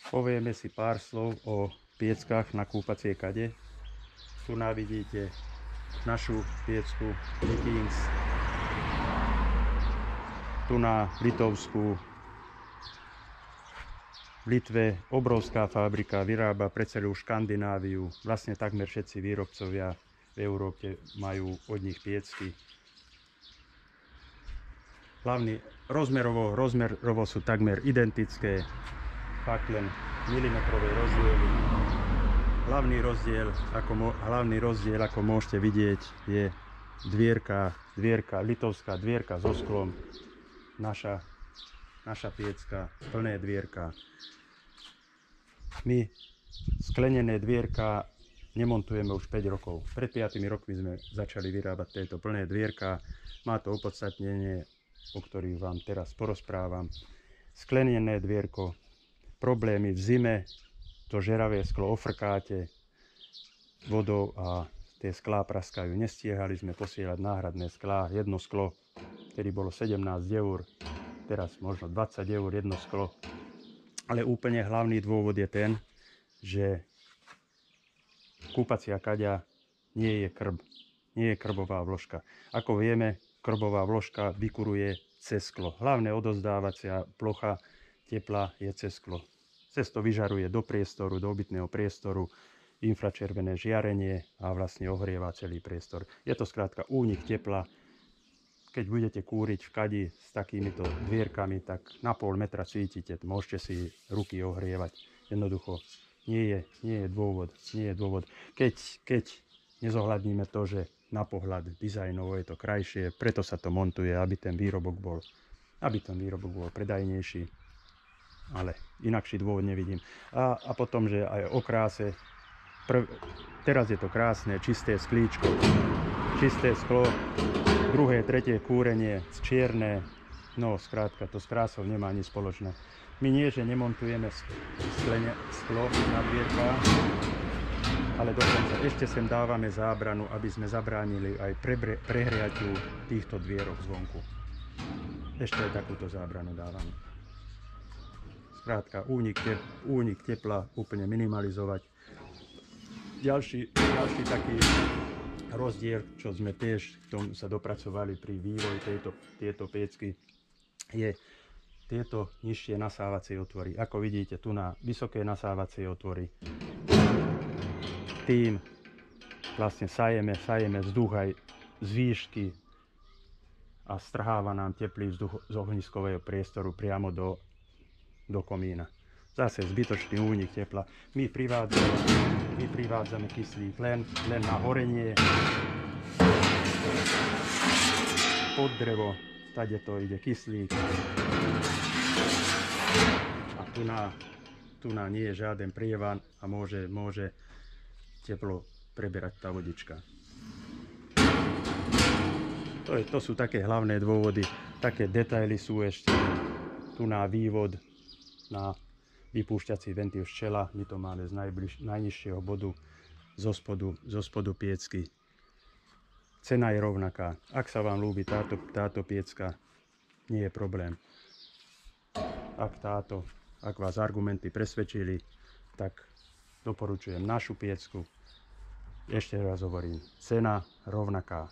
Povieme si pár slov o pieckach na kúpacie kade. Tu vidíte našu piecku Vikings. Tu na Litovsku, v Litve obrovská fabrika, vyrába pre celú Škandináviu. Vlastne takmer všetci výrobcovia v Európe majú od nich piecky. Rozmerovo sú takmer identické, fakt len milimetrové rozdiely. Hlavný rozdiel, ako môžete vidieť, je dvierka, litovská dvierka so sklom, naša piecka, plné dvierka. My sklenené dvierka nemontujeme už 5 rokov. Pred 5 rokmi sme začali vyrábať tieto plné dvierka. Má to opodstatnenie, o ktorých vám teraz porozprávam. Sklenené dvierko, problémy v zime, to žeravé sklo ofrkáte vodou a tie sklá praskajú. Nestiehali sme posielať náhradné sklá. Jedno sklo, ktorý bolo 17 eur, teraz možno 20 eur jedno sklo. Ale úplne hlavný dôvod je ten, že kúpacia kaďa nie je krbová vložka. Ako vieme, krbová vložka vykuruje cez sklo. Hlavne odovzdávacia plocha tepla je cez sklo. Cez to vyžaruje do priestoru, do obytného priestoru infračervené žiarenie a vlastne ohrieva celý priestor. Je to skrátka únik tepla. Keď budete kúriť v kadi s takýmito dvierkami, tak na pol metra cítite, môžete si ruky ohrievať. Jednoducho nie je dôvod. Keď nezohľadníme to, že na pohľad dizajnovo je to krajšie, preto sa to montuje, aby ten výrobok bol predajnejší. Ale inakší dôvod nevidím. A potom, že aj o kráse. Teraz je to krásne, čisté sklíčko, čisté sklo, druhé, tretie kúrenie, čierne. No, skrátka, to s krásou nemá nič spoločné. My nie, že nemontujeme sklo na dvierkách, ale dokonca ešte sem dávame zábranu, aby sme zabránili aj prehriatiu týchto dvierok zvonku. Ešte aj takúto zábranu dávame. Skrátka, únik tepla úplne minimalizovať. Ďalší taký rozdiel, čo sme tiež k tomu sa dopracovali pri vývoji tejto piecky, je tieto nižšie nasávacie otvory. Ako vidíte, tu na vysoké nasávacie otvory. Tým vlastne sajeme vzduch aj z výšky a strháva nám teplý vzduch z ohniskového priestoru priamo do komína. Zase zbytočný únik tepla. My privádzame kyslík len na horenie. Pod drevo, tade to ide kyslík. A tu nie je žiaden prievan a môže teplo preberať tá vodička. To sú také hlavné dôvody. Také detaily sú ešte tu na vývod, na vypúšťací ventil včela. My to máme z najnižšieho bodu zo spodu piecky. Cena je rovnaká. Ak sa vám ľúbi táto piecka, nie je problém. Ak vás argumenty presvedčili, tak doporučujem našu piecku. Ešte raz hovorím, cena rovnaká.